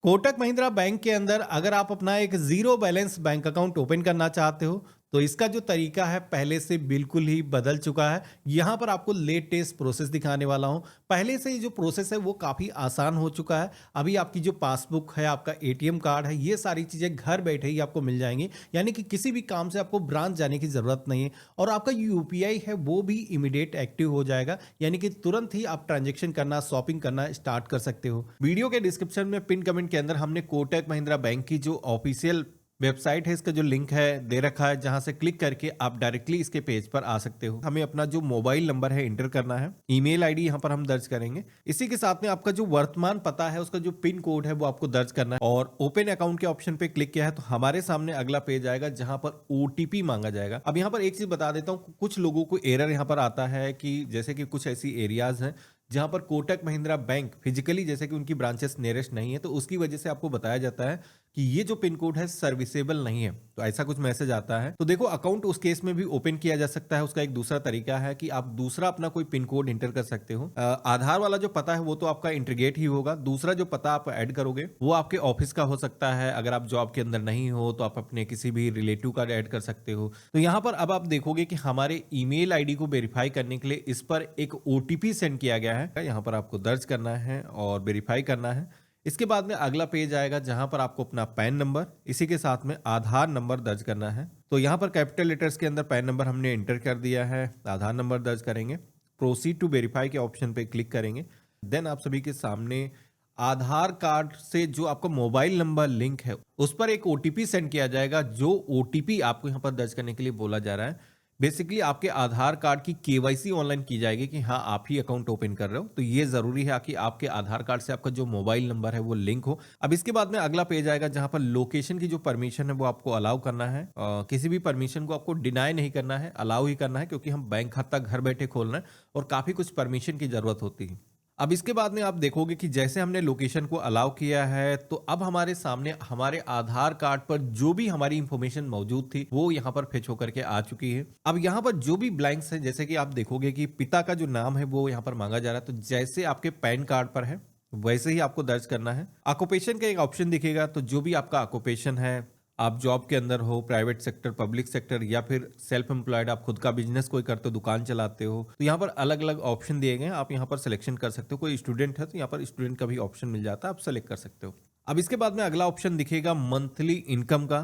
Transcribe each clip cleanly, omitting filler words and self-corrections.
Kotak Mahindra bank के अंदर अगर आप अपना एक zero balance bank account open करना चाहते हो, तो इसका जो तरीका है पहले से बिल्कुल ही बदल चुका है। यहाँ पर आपको लेटेस्ट प्रोसेस दिखाने वाला हूँ। पहले से ही जो प्रोसेस है वो काफ़ी आसान हो चुका है। अभी आपकी जो पासबुक है, आपका एटीएम कार्ड है, ये सारी चीज़ें घर बैठे ही आपको मिल जाएँगी। यानी कि किसी भी काम से आपको ब्रांच जाने की ज़रूरत नहीं है और आपका यूपीआई है वो भी इमीडिएट एक्टिव हो जाएगा। यानी कि तुरंत ही आप ट्रांज़ैक्शन करना, शॉपिंग करना स्टार्ट कर सकते हो। वीडियो के डिस्क्रिप्शन में पिन कमेंट के अंदर हमने कोटक महिंद्रा बैंक की जो ऑफिशियल वेबसाइट है इसका जो लिंक है दे रखा है, जहां से क्लिक करके आप डायरेक्टली इसके पेज पर आ सकते हो। हमें अपना जो मोबाइल नंबर है इंटर करना है, ईमेल आईडी यहां पर हम दर्ज करेंगे। इसी के साथ में आपका जो वर्तमान पता है उसका जो पिन कोड है वो आपको दर्ज करना है और ओपन अकाउंट के ऑप्शन पे क्लिक किया है तो हमारे सामने अगला पेज आएगा जहां पर ओटीपी मांगा जाएगा। अब यहाँ पर एक चीज बता देता हूँ, कुछ लोगों को एरर यहाँ पर आता है कि जैसे कि कुछ ऐसी एरियाज हैं जहां पर कोटक महिंद्रा बैंक फिजिकली जैसे कि उनकी ब्रांचेस नियरेस्ट नहीं है, तो उसकी वजह से आपको बताया जाता है कि ये जो पिन कोड है सर्विसेबल नहीं है, तो ऐसा कुछ मैसेज आता है। तो देखो, अकाउंट उस केस में भी ओपन किया जा सकता है। उसका एक दूसरा तरीका है कि आप दूसरा अपना कोई पिन कोड इंटर कर सकते हो। आधार वाला जो पता है वो तो आपका इंटीग्रेट ही होगा। दूसरा जो पता आप ऐड करोगे वो आपके ऑफिस का हो सकता है। अगर आप जॉब के अंदर नहीं हो तो आप अपने किसी भी रिलेटिव का ऐड कर सकते हो। तो यहाँ पर अब आप देखोगे कि हमारे ईमेल आईडी को वेरीफाई करने के लिए इस पर एक ओटीपी सेंड किया गया है। यहाँ पर आपको दर्ज करना है और वेरीफाई करना है। इसके बाद में अगला पेज आएगा जहां पर आपको अपना पैन नंबर, इसी के साथ में आधार नंबर दर्ज करना है। तो यहाँ पर कैपिटल लेटर्स के अंदर पैन नंबर हमने एंटर कर दिया है, आधार नंबर दर्ज करेंगे, प्रोसीड टू वेरीफाई के ऑप्शन पे क्लिक करेंगे। देन आप सभी के सामने आधार कार्ड से जो आपका मोबाइल नंबर लिंक है उस पर एक ओटीपी सेंड किया जाएगा। जो ओटीपी आपको यहाँ पर दर्ज करने के लिए बोला जा रहा है, बेसिकली आपके आधार कार्ड की केवाईसी ऑनलाइन की जाएगी कि हाँ आप ही अकाउंट ओपन कर रहे हो। तो ये जरूरी है कि आपके आधार कार्ड से आपका जो मोबाइल नंबर है वो लिंक हो। अब इसके बाद में अगला पेज आएगा जहां पर लोकेशन की जो परमिशन है वो आपको अलाउ करना है। किसी भी परमिशन को आपको डिनाई नहीं करना है, अलाउ ही करना है, क्योंकि हम बैंक खाता घर बैठे खोल रहे हैं और काफी कुछ परमिशन की जरूरत होती है। अब इसके बाद में आप देखोगे कि जैसे हमने लोकेशन को अलाउ किया है तो अब हमारे सामने हमारे आधार कार्ड पर जो भी हमारी इंफॉर्मेशन मौजूद थी वो यहाँ पर फेच होकर के आ चुकी है। अब यहाँ पर जो भी ब्लैंक्स है, जैसे कि आप देखोगे कि पिता का जो नाम है वो यहाँ पर मांगा जा रहा है, तो जैसे आपके पैन कार्ड पर है वैसे ही आपको दर्ज करना है। ऑक्यूपेशन का एक ऑप्शन दिखेगा, तो जो भी आपका ऑक्यूपेशन है, आप जॉब के अंदर हो, प्राइवेट सेक्टर, पब्लिक सेक्टर, या फिर सेल्फ एम्प्लॉयड, आप खुद का बिजनेस कोई करते हो, दुकान चलाते हो, तो यहाँ पर अलग अलग ऑप्शन दिए गए हैं। आप यहाँ पर सिलेक्शन कर सकते हो। कोई स्टूडेंट है तो यहाँ पर स्टूडेंट का भी ऑप्शन मिल जाता है, आप सेलेक्ट कर सकते हो। अब इसके बाद में अगला ऑप्शन दिखेगा मंथली इनकम का।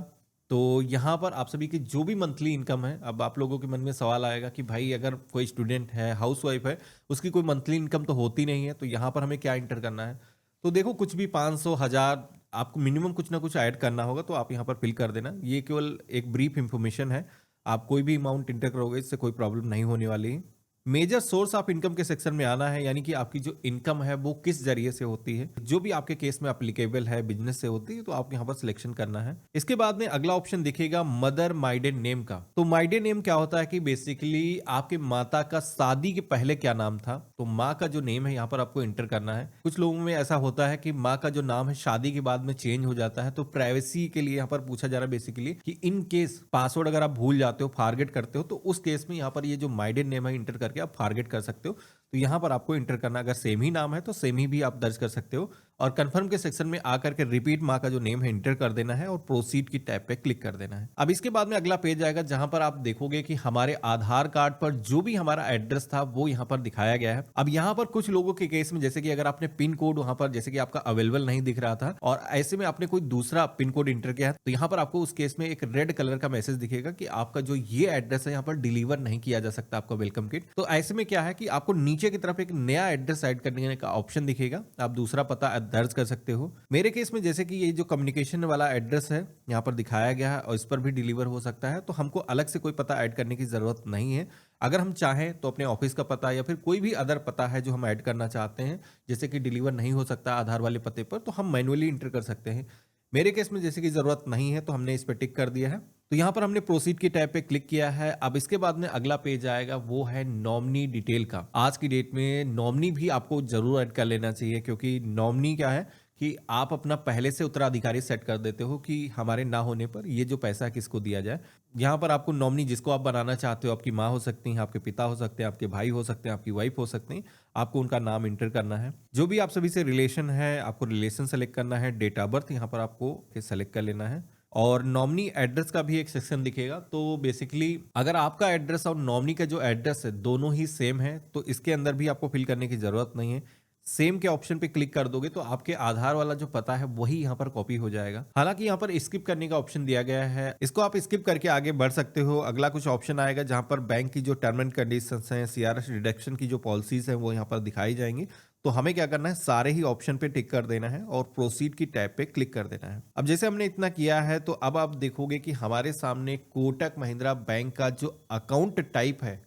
तो यहाँ पर आप सभी की जो भी मंथली इनकम है, अब आप लोगों के मन में सवाल आएगा कि भाई अगर कोई स्टूडेंट है, हाउस वाइफ है, उसकी कोई मंथली इनकम तो होती नहीं है, तो यहाँ पर हमें क्या इंटर करना है। तो देखो, कुछ भी 500, 1000, आपको मिनिमम कुछ ना कुछ ऐड करना होगा, तो आप यहाँ पर फिल कर देना। ये केवल एक ब्रीफ इंफॉर्मेशन है, आप कोई भी अमाउंट इंटर करोगे इससे कोई प्रॉब्लम नहीं होने वाली है। मेजर सोर्स ऑफ इनकम के सेक्शन में आना है, यानी कि आपकी जो इनकम है वो किस जरिए से होती है। जो भी आपके केस में एप्लीकेबल है, बिजनेस से होती है, तो आप यहाँ पर सिलेक्शन करना है। इसके बाद में अगला ऑप्शन दिखेगा मदर माइडेन नेम का। तो माइडेन नेम क्या होता है कि बेसिकली आपके माता का शादी के पहले क्या नाम था, तो माँ का जो नेम है यहाँ पर आपको एंटर करना है। कुछ लोगों में ऐसा होता है कि माँ का जो नाम है शादी के बाद में चेंज हो जाता है, तो प्राइवेसी के लिए यहाँ पर पूछा जा रहा है बेसिकली कि इन केस पासवर्ड अगर आप भूल जाते हो, फॉरगेट करते हो, तो उस केस में यहाँ पर ये जो माइडेन नेम है इंटर करके आप फॉरगेट कर सकते हो। तो यहां पर आपको इंटर करना, अगर सेम ही नाम है तो सेम ही भी आप दर्ज कर सकते हो, और कंफर्म के सेक्शन में आकर के रिपीट माँ का जो नेम है इंटर कर देना है और प्रोसीड की टैब पे क्लिक कर देना है। अब इसके बाद में अगला पेज आएगा जहां पर आप देखोगे कि हमारे आधार कार्ड पर जो भी हमारा एड्रेस था वो यहाँ पर दिखाया गया है। अब यहाँ पर कुछ लोगों के केस में, जैसे कि अगर आपने पिन कोड वहां पर जैसे कि आपका अवेलेबल नहीं दिख रहा था और ऐसे में आपने कोई दूसरा पिन कोड इंटर किया है, तो यहाँ पर आपको उस केस में एक रेड कलर का मैसेज दिखेगा कि आपका जो ये एड्रेस है यहाँ पर डिलीवर नहीं किया जा सकता आपका वेलकम किट। तो ऐसे में क्या है कि आपको नीचे की तरफ एक नया एड्रेस ऐड करने का ऑप्शन दिखेगा, आप दूसरा पता दर्ज कर सकते हो। मेरे केस में जैसे कि ये जो कम्युनिकेशन वाला एड्रेस है यहाँ पर दिखाया गया है और इस पर भी डिलीवर हो सकता है, तो हमको अलग से कोई पता ऐड करने की जरूरत नहीं है। अगर हम चाहें तो अपने ऑफिस का पता या फिर कोई भी अदर पता है जो हम ऐड करना चाहते हैं, जैसे कि डिलीवर नहीं हो सकता आधार वाले पते पर, तो हम मैनुअली इंटर कर सकते हैं। मेरे केस में जैसे कि जरूरत नहीं है तो हमने इस पर टिक कर दिया है। तो यहाँ पर हमने प्रोसीड की टैब पे क्लिक किया है। अब इसके बाद में अगला पेज आएगा, वो है नॉमिनी डिटेल का। आज की डेट में नॉमिनी भी आपको जरूर ऐड कर लेना चाहिए, क्योंकि नॉमिनी क्या है कि आप अपना पहले से उत्तराधिकारी सेट कर देते हो कि हमारे ना होने पर ये जो पैसा है किसको दिया जाए। यहाँ पर आपको नॉमिनी जिसको आप बनाना चाहते हो, आपकी माँ हो सकती हैं, आपके पिता हो सकते हैं, आपके भाई हो सकते हैं, आपकी वाइफ हो सकती हैं, आपको उनका नाम एंटर करना है। जो भी आप सभी से रिलेशन है, आपको रिलेशन सेलेक्ट करना है, डेट ऑफ बर्थ यहाँ पर आपको सेलेक्ट कर लेना है और नॉमिनी एड्रेस का भी एक सेक्शन दिखेगा। तो बेसिकली अगर आपका एड्रेस और नॉमिनी का जो एड्रेस है दोनों ही सेम है तो इसके अंदर भी आपको फिल करने की जरूरत नहीं है। सेम के ऑप्शन पे क्लिक कर दोगे तो आपके आधार वाला जो पता है वही यहाँ पर कॉपी हो जाएगा। हालांकि यहाँ पर स्किप करने का ऑप्शन दिया गया है, इसको आप स्किप करके आगे बढ़ सकते हो। अगला कुछ ऑप्शन आएगा जहां पर बैंक की जो टर्म एंड कंडीशंस हैं, सीआरएस डिडक्शन की जो पॉलिसीज हैं वो यहाँ पर दिखाई जाएंगी। तो हमें क्या करना है, सारे ही ऑप्शन पे टिक कर देना है और प्रोसीड की टैब पे क्लिक कर देना है। अब जैसे हमने इतना किया है तो अब आप देखोगे कि हमारे सामने कोटक महिंद्रा बैंक का जो अकाउंट टाइप है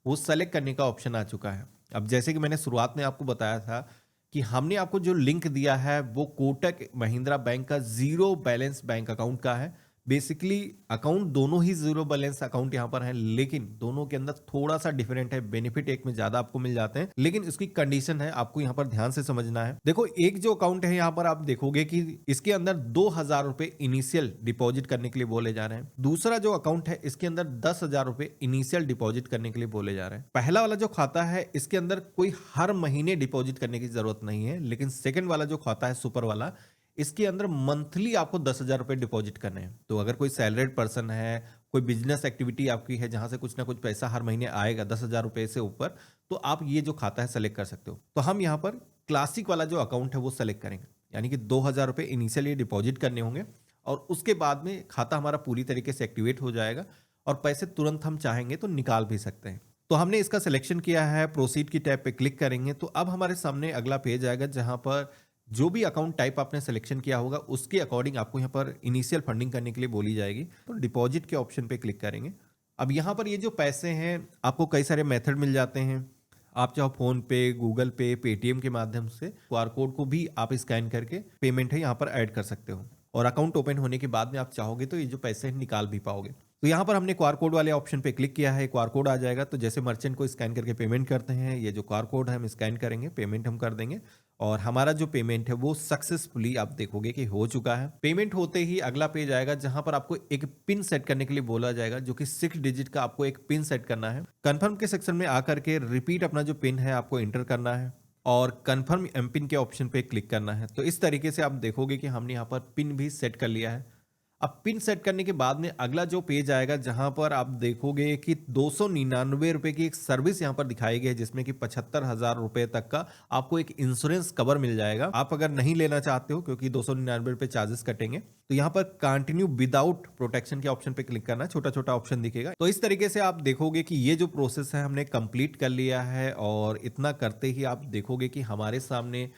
वो सेलेक्ट करने का ऑप्शन आ चुका है। अब जैसे कि मैंने शुरुआत में आपको बताया था कि हमने आपको जो लिंक दिया है वो कोटक महिंद्रा बैंक का जीरो बैलेंस बैंक अकाउंट का है। बेसिकली अकाउंट दोनों ही जीरो बैलेंस अकाउंट यहां पर है, लेकिन दोनों के अंदर थोड़ा सा डिफरेंट है। बेनिफिट एक में ज्यादा आपको मिल जाते हैं, लेकिन इसकी कंडीशन है आपको यहां पर ध्यान से समझना है। देखो, एक जो अकाउंट है यहां पर आप देखोगे कि इसके अंदर 2,000 रुपए इनिशियल डिपॉजिट करने के लिए बोले जा रहे हैं। दूसरा जो अकाउंट है इसके अंदर 10,000 रुपए इनिशियल डिपॉजिट करने के लिए बोले जा रहे हैं। पहला वाला जो खाता है इसके अंदर कोई हर महीने डिपॉजिट करने की जरूरत नहीं है, लेकिन सेकंड वाला जो खाता है सुपर वाला, इसके अंदर मंथली आपको 10,000 रुपए डिपॉजिट करने हैं। तो अगर कोई सैलरीड पर्सन है, कोई बिजनेस एक्टिविटी आपकी है जहां से कुछ ना कुछ पैसा हर महीने आएगा 10,000 रुपए से ऊपर, तो आप ये जो खाता है सेलेक्ट कर सकते हो। तो हम यहाँ पर क्लासिक वाला जो अकाउंट है वो सेलेक्ट करेंगे, यानी कि 2,000 रुपए इनिशियली डिपॉजिट करने होंगे और उसके बाद में खाता हमारा पूरी तरीके से एक्टिवेट हो जाएगा और पैसे तुरंत हम चाहेंगे तो निकाल भी सकते हैं। तो हमने इसका सिलेक्शन किया है, प्रोसीड की टैब पे क्लिक करेंगे तो अब हमारे सामने अगला पेज आएगा जहां पर जो भी अकाउंट टाइप आपने सिलेक्शन किया होगा उसके अकॉर्डिंग आपको यहाँ पर इनिशियल फंडिंग करने के लिए बोली जाएगी। तो डिपॉजिट के ऑप्शन पे क्लिक करेंगे। अब यहाँ पर ये जो पैसे हैं आपको कई सारे मेथड मिल जाते हैं। आप चाहो फोन पे, गूगल पे, पेटीएम के माध्यम से क्यूआर कोड को भी आप स्कैन करके पेमेंट है यहाँ पर ऐड कर सकते हो और अकाउंट ओपन होने के बाद में आप चाहोगे तो ये जो पैसे हैं निकाल भी पाओगे। तो यहाँ पर हमने क्यूआर कोड वाले ऑप्शन पे क्लिक किया है, क्यूआर कोड आ जाएगा। तो जैसे मर्चेंट को स्कैन करके पेमेंट करते हैं, ये जो क्यूआर कोड है हम स्कैन करेंगे, पेमेंट हम कर देंगे और हमारा जो पेमेंट है वो सक्सेसफुली आप देखोगे कि हो चुका है। पेमेंट होते ही अगला पेज आएगा जहां पर आपको एक पिन सेट करने के लिए बोला जाएगा, जो कि 6 डिजिट का आपको एक पिन सेट करना है। कंफर्म के सेक्शन में आकर के रिपीट अपना जो पिन है आपको एंटर करना है और कंफर्म एमपिन के ऑप्शन पे क्लिक करना है। तो इस तरीके से आप देखोगे कि हमने यहाँ पर पिन भी सेट कर लिया है। अब पिन सेट करने के बाद में अगला जो पेज आएगा जहां पर आप देखोगे कि 299 रुपए की एक सर्विस यहां पर दिखाई गई है, जिसमें कि 75,000 रुपए तक का आपको एक इंश्योरेंस कवर मिल जाएगा। आप अगर नहीं लेना चाहते हो क्योंकि 299 रुपए चार्जेस कटेंगे, तो यहाँ पर कंटिन्यू विदाउट प्रोटेक्शन के ऑप्शन पे क्लिक करना है। छोटा छोटा ऑप्शन दिखेगा। तो इस तरीके से आप देखोगे कि ये जो प्रोसेस है हमने कंप्लीट कर लिया है और इतना करते ही आप देखोगे कि हमारे सामने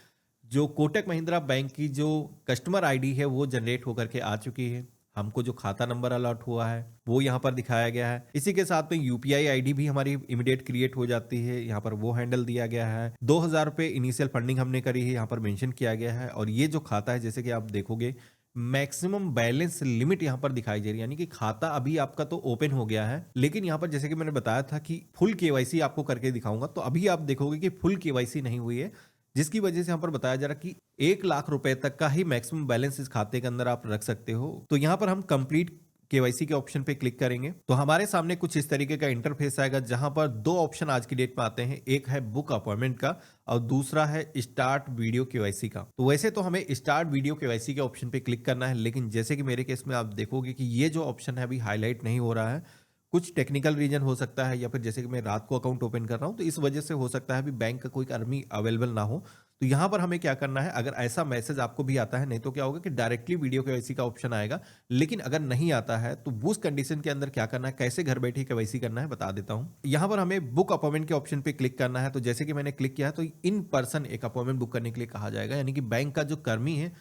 जो कोटक महिंद्रा बैंक की जो कस्टमर आईडी है वो जनरेट होकर के आ चुकी है। हमको जो खाता नंबर अलॉट हुआ है वो यहाँ पर दिखाया गया है। इसी के साथ में यूपीआई आईडी भी हमारी इमीडिएट क्रिएट हो जाती है, यहाँ पर वो हैंडल दिया गया है। 2,000 रुपए इनिशियल फंडिंग हमने करी है, यहाँ पर मेंशन किया गया है। और ये जो खाता है जैसे कि आप देखोगे मैक्सिमम बैलेंस लिमिट यहाँ पर दिखाई दे रही है, यानी कि खाता अभी आपका तो ओपन हो गया है, लेकिन यहाँ पर जैसे कि मैंने बताया था कि फुल केवाईसी आपको करके दिखाऊंगा, तो अभी आप देखोगे कि फुल केवाईसी नहीं हुई है, जिसकी वजह से यहाँ पर बताया जा रहा कि 1,00,000 रुपए तक का ही मैक्सिमम बैलेंस इस खाते के अंदर आप रख सकते हो। तो यहाँ पर हम कंप्लीट केवाईसी के ऑप्शन पे क्लिक करेंगे तो हमारे सामने कुछ इस तरीके का इंटरफेस आएगा जहां पर 2 ऑप्शन आज की डेट में आते हैं। एक है बुक अपॉइंटमेंट का और दूसरा है स्टार्ट वीडियो केवाईसी का। तो वैसे तो हमें स्टार्ट वीडियो केवाईसी के ऑप्शन पे क्लिक करना है, लेकिन जैसे कि मेरे केस में आप देखोगे कि ये जो ऑप्शन है अभी हाईलाइट नहीं हो रहा है। कुछ टेक्निकल रीजन हो सकता है या फिर जैसे कि मैं रात को अकाउंट ओपन कर रहा हूं तो इस वजह से हो सकता है अभी बैंक का कोई कर्मी अवेलेबल ना हो। तो यहां पर हमें क्या करना है, अगर ऐसा मैसेज आपको भी आता है, नहीं तो क्या होगा कि डायरेक्टली वीडियो केवाईसी का ऑप्शन आएगा। लेकिन अगर नहीं आता है तो उस कंडीशन के अंदर क्या करना है, कैसे घर बैठे केवाईसी करना है बता देता हूं। यहां पर हमें बुक अपॉइंटमेंट के ऑप्शन पे क्लिक करना है। तो जैसे कि मैंने क्लिक किया है तो इन पर्सन एक अपॉइंटमेंट बुक करने के लिए कहा जाएगा, यानी कि बैंक का जो कर्मी है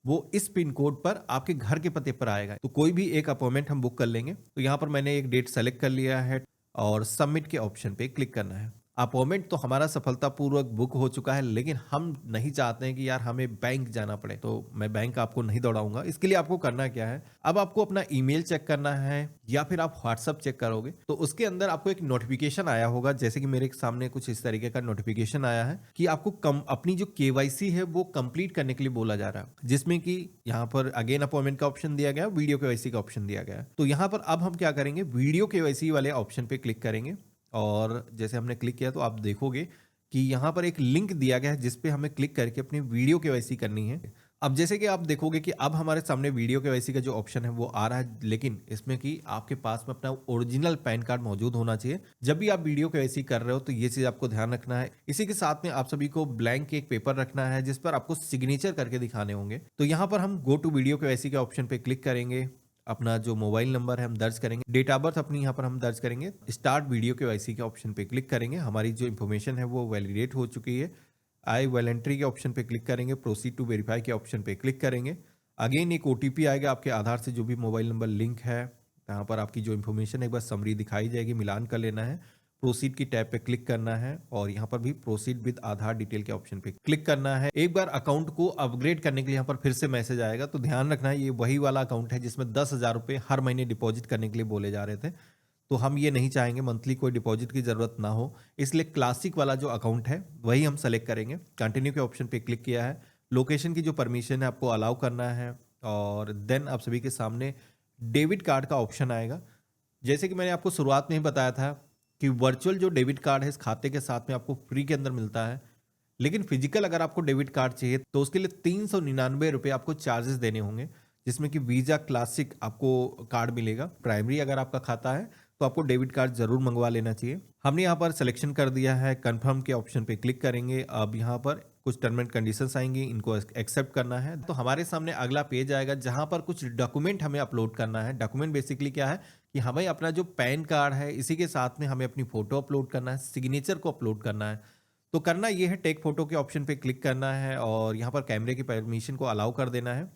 वो इस पिन कोड पर आपके घर के पते पर आएगा। तो कोई भी एक अपॉइंटमेंट हम बुक कर लेंगे। तो यहाँ पर मैंने एक डेट सेलेक्ट कर लिया है और सबमिट के ऑप्शन पे क्लिक करना है। अपॉइंटमेंट तो हमारा सफलतापूर्वक बुक हो चुका है, लेकिन हम नहीं चाहते हैं कि यार हमें बैंक जाना पड़े, तो मैं बैंक आपको नहीं दौड़ाऊंगा। इसके लिए आपको करना क्या है, अब आपको अपना ईमेल चेक करना है या फिर आप व्हाट्सअप चेक करोगे तो उसके अंदर आपको एक नोटिफिकेशन आया होगा, जैसे कि मेरे सामने कुछ इस तरीके का नोटिफिकेशन आया है कि आपको अपनी जो केवाईसी है वो कंप्लीट करने के लिए बोला जा रहा है, जिसमें कि यहाँ पर अगेन अपॉइंटमेंट का ऑप्शन दिया गया, वीडियो केवाईसी का ऑप्शन दिया गया है। तो यहाँ पर अब हम क्या करेंगे, वीडियो केवाईसी वाले ऑप्शन पे क्लिक करेंगे और जैसे हमने क्लिक किया तो आप देखोगे कि यहाँ पर एक लिंक दिया गया है जिस पे हमें क्लिक करके अपनी वीडियो केवाईसी करनी है। अब जैसे कि आप देखोगे कि अब हमारे सामने वीडियो केवाईसी का जो ऑप्शन है वो आ रहा है, लेकिन इसमें कि आपके पास में अपना ओरिजिनल पैन कार्ड मौजूद होना चाहिए जब भी आप वीडियो केवाईसी कर रहे हो। तो ये चीज आपको ध्यान रखना है। इसी के साथ में आप सभी को ब्लैंक एक पेपर रखना है जिस पर आपको सिग्नेचर करके दिखाने होंगे। तो यहाँ पर हम गो टू वीडियो केवाईसी के ऑप्शन पे क्लिक करेंगे, अपना जो मोबाइल नंबर है हम दर्ज करेंगे, डेट ऑफ बर्थ अपनी यहाँ पर हम दर्ज करेंगे, स्टार्ट वीडियो केवाईसी के ऑप्शन पे क्लिक करेंगे। हमारी जो इन्फॉर्मेशन है वो वैलिडेट हो चुकी है। आई वॉलंटरी के ऑप्शन पे क्लिक करेंगे, प्रोसीड टू वेरीफाई के ऑप्शन पे क्लिक करेंगे। अगेन एक ओटीपी आएगा, आपके आधार से जो भी मोबाइल नंबर लिंक है यहाँ पर आपकी जो इन्फॉर्मेशन है एक बार समरी दिखाई जाएगी, मिलान कर लेना है। प्रोसीड की टैब पे क्लिक करना है और यहाँ पर भी प्रोसीड विद आधार डिटेल के ऑप्शन पे क्लिक करना है। एक बार अकाउंट को अपग्रेड करने के लिए यहाँ पर फिर से मैसेज आएगा, तो ध्यान रखना है ये वही वाला अकाउंट है जिसमें 10,000 रुपये हर महीने डिपॉजिट करने के लिए बोले जा रहे थे। तो हम ये नहीं चाहेंगे मंथली कोई डिपॉजिट की जरूरत ना हो, इसलिए क्लासिक वाला जो अकाउंट है वही हम सेलेक्ट करेंगे। कंटिन्यू के ऑप्शन पे क्लिक किया है, लोकेशन की जो परमिशन है आपको अलाउ करना है और देन आप सभी के सामने डेबिट कार्ड का ऑप्शन आएगा। जैसे कि मैंने आपको शुरुआत में ही बताया था कि वर्चुअल जो डेबिट कार्ड है इस खाते के साथ में आपको फ्री के अंदर मिलता है, लेकिन फिजिकल अगर आपको डेबिट कार्ड चाहिए तो उसके लिए 399 रुपये आपको चार्जेस देने होंगे, जिसमें कि वीजा क्लासिक आपको कार्ड मिलेगा। प्राइमरी अगर आपका खाता है तो आपको डेबिट कार्ड जरूर मंगवा लेना चाहिए। हमने यहाँ पर सिलेक्शन कर दिया है, कंफर्म के ऑप्शन पे क्लिक करेंगे। अब यहाँ पर कुछ टर्म एंड कंडीशंस आएंगी, इनको एक्सेप्ट करना है। तो हमारे सामने अगला पेज आएगा जहां पर कुछ डॉक्यूमेंट हमें अपलोड करना है। डॉक्यूमेंट बेसिकली क्या है कि हमें अपना जो पैन कार्ड है इसी के साथ में हमें अपनी फोटो अपलोड करना है, सिग्नेचर को अपलोड करना है। तो करना ये है, टेक फोटो के ऑप्शन पे क्लिक करना है और यहाँ पर कैमरे की परमिशन को अलाउ कर देना है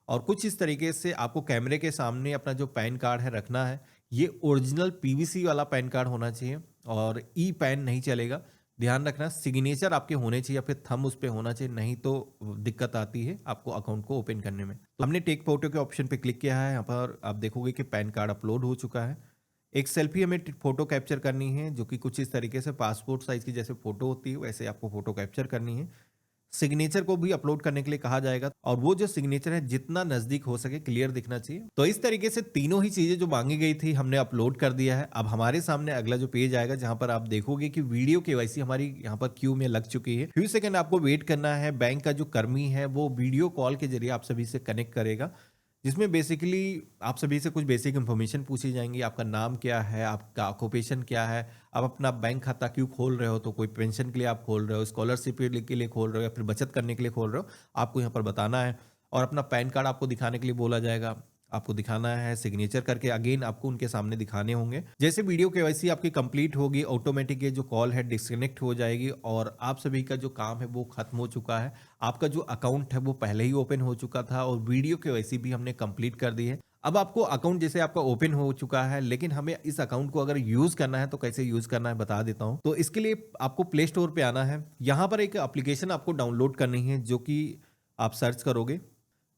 और कुछ इस तरीके से आपको कैमरे के सामने अपना जो पैन कार्ड है रखना है। ये ओरिजिनल पीवीसी वाला पैन कार्ड होना चाहिए और ई पैन नहीं चलेगा। ध्यान रखना सिग्नेचर आपके होने चाहिए या फिर थंब उस पे होना चाहिए, नहीं तो दिक्कत आती है आपको अकाउंट को ओपन करने में। तो हमने टेक फोटो के ऑप्शन पे क्लिक किया है, यहाँ पर आप देखोगे कि पैन कार्ड अपलोड हो चुका है। एक सेल्फी हमें फोटो कैप्चर करनी है जो कि कुछ इस तरीके से पासपोर्ट साइज की जैसे फोटो होती है वैसे आपको फोटो कैप्चर करनी है। सिग्नेचर को भी अपलोड करने के लिए कहा जाएगा और वो जो सिग्नेचर है जितना नजदीक हो सके क्लियर दिखना चाहिए। तो इस तरीके से तीनों ही चीजें जो मांगी गई थी हमने अपलोड कर दिया है। अब हमारे सामने अगला जो पेज आएगा जहां पर आप देखोगे कि वीडियो केवाईसी हमारी यहाँ पर क्यू में लग चुकी है। फ्यू सेकंड आपको वेट करना है, बैंक का जो कर्मी है वो वीडियो कॉल के जरिए आप सभी से कनेक्ट करेगा, जिसमें बेसिकली आप सभी से कुछ बेसिक इन्फॉर्मेशन पूछी जाएंगी। आपका नाम क्या है, आपका ऑक्यूपेशन क्या है, आप अपना बैंक खाता क्यों खोल रहे हो, तो कोई पेंशन के लिए आप खोल रहे हो, स्कॉलरशिप के लिए खोल रहे हो या फिर बचत करने के लिए खोल रहे हो, आपको यहाँ पर बताना है। और अपना पैन कार्ड आपको दिखाने के लिए बोला जाएगा, आपको दिखाना है, सिग्नेचर करके अगेन आपको उनके सामने दिखाने होंगे। जैसे वीडियो केवाईसी आपकी कंप्लीट होगी ऑटोमेटिक ये जो कॉल है डिस्कनेक्ट हो जाएगी और आप सभी का जो काम है वो खत्म हो चुका है। आपका जो अकाउंट है वो पहले ही ओपन हो चुका था और वीडियो केवाईसी भी हमने कंप्लीट कर दी है। अब आपको अकाउंट जैसे आपका ओपन हो चुका है, लेकिन हमें इस अकाउंट को अगर यूज करना है तो कैसे यूज करना है बता देता हूं। तो इसके लिए आपको प्ले स्टोर पे आना है, यहां पर एक एप्लीकेशन आपको डाउनलोड करनी है जो कि आप सर्च करोगे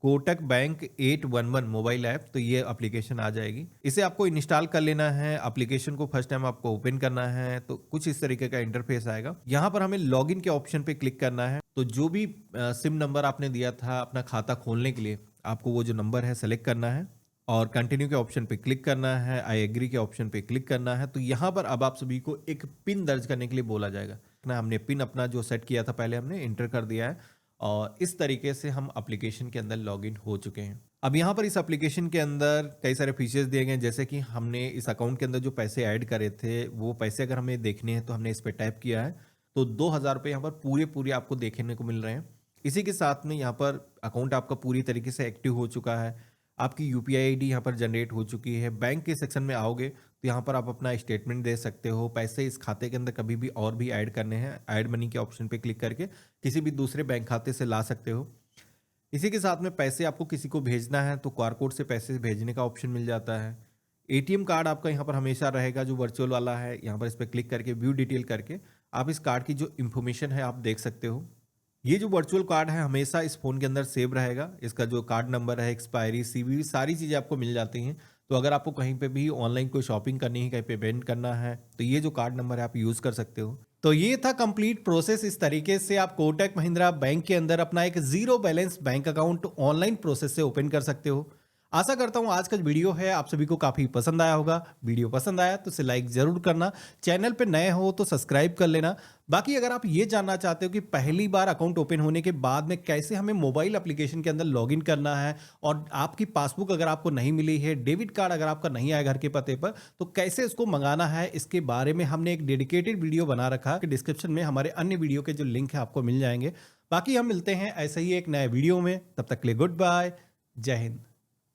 कोटक बैंक 811 मोबाइल ऐप, तो ये एप्लीकेशन आ जाएगी। इसे आपको इंस्टॉल कर लेना है। एप्लीकेशन को फर्स्ट टाइम आपको ओपन करना है तो कुछ इस तरीके का इंटरफेस आएगा। यहाँ पर हमें लॉगिन के ऑप्शन पे क्लिक करना है। तो जो भी सिम नंबर आपने दिया था अपना खाता खोलने के लिए, आपको वो जो नंबर है सेलेक्ट करना है और कंटिन्यू के ऑप्शन पे क्लिक करना है, आई एग्री के ऑप्शन पे क्लिक करना है। तो यहाँ पर अब आप सभी को एक पिन दर्ज करने के लिए बोला जाएगा। हमने पिन अपना जो सेट किया था पहले हमने एंटर कर दिया है और इस तरीके से हम एप्लीकेशन के अंदर लॉगिन हो चुके हैं। अब यहाँ पर इस एप्लीकेशन के अंदर कई सारे फीचर्स दिए गए, जैसे कि हमने इस अकाउंट के अंदर जो पैसे ऐड करे थे वो पैसे अगर हमें देखने हैं तो हमने इस पर टैप किया है तो 2,000 रुपये यहाँ पर पूरे पूरे आपको देखने को मिल रहे हैं। इसी के साथ में यहाँ पर अकाउंट आपका पूरी तरीके से एक्टिव हो चुका है। आपकी यूपीआई आईडी यहाँ पर जनरेट हो चुकी है। बैंक के सेक्शन में आओगे तो यहाँ पर आप अपना स्टेटमेंट दे सकते हो। पैसे इस खाते के अंदर कभी भी और भी ऐड करने हैं, ऐड मनी के ऑप्शन पे क्लिक करके किसी भी दूसरे बैंक खाते से ला सकते हो। इसी के साथ में पैसे आपको किसी को भेजना है तो क्यूआर कोड से पैसे भेजने का ऑप्शन मिल जाता है। एटीएम कार्ड आपका यहाँ पर हमेशा रहेगा जो वर्चुअल वाला है, यहाँ पर इस पर क्लिक करके व्यू डिटेल करके आप इस कार्ड की जो इन्फॉर्मेशन है आप देख सकते हो। ये जो वर्चुअल कार्ड है हमेशा इस फ़ोन के अंदर सेव रहेगा। इसका जो कार्ड नंबर है, एक्सपायरी, सीवीवी सारी चीज़ें आपको मिल जाती हैं। तो अगर आपको कहीं पे भी ऑनलाइन कोई शॉपिंग करनी है, कहीं पे पेमेंट करना है, तो ये जो कार्ड नंबर है आप यूज़ कर सकते हो। तो ये था कंप्लीट प्रोसेस। इस तरीके से आप कोटक महिंद्रा बैंक के अंदर अपना एक zero balance bank account online process से ओपन कर सकते हो। आशा करता हूँ आज का जो वीडियो है आप सभी को काफ़ी पसंद आया होगा। वीडियो पसंद आया तो इसे लाइक ज़रूर करना। चैनल पे नए हो तो सब्सक्राइब कर लेना। बाकी अगर आप ये जानना चाहते हो कि पहली बार अकाउंट ओपन होने के बाद में कैसे हमें मोबाइल एप्लीकेशन के अंदर लॉगिन करना है और आपकी पासबुक अगर आपको नहीं मिली है, डेबिट कार्ड अगर आपका नहीं आया घर के पते पर, तो कैसे उसको मंगाना है, इसके बारे में हमने एक डेडिकेटेड वीडियो बना रखा है कि डिस्क्रिप्शन में हमारे अन्य वीडियो के जो लिंक है आपको मिल जाएंगे। बाकी हम मिलते हैं ऐसे ही एक नए वीडियो में, तब तक के लिए गुड बाय, जय हिंद।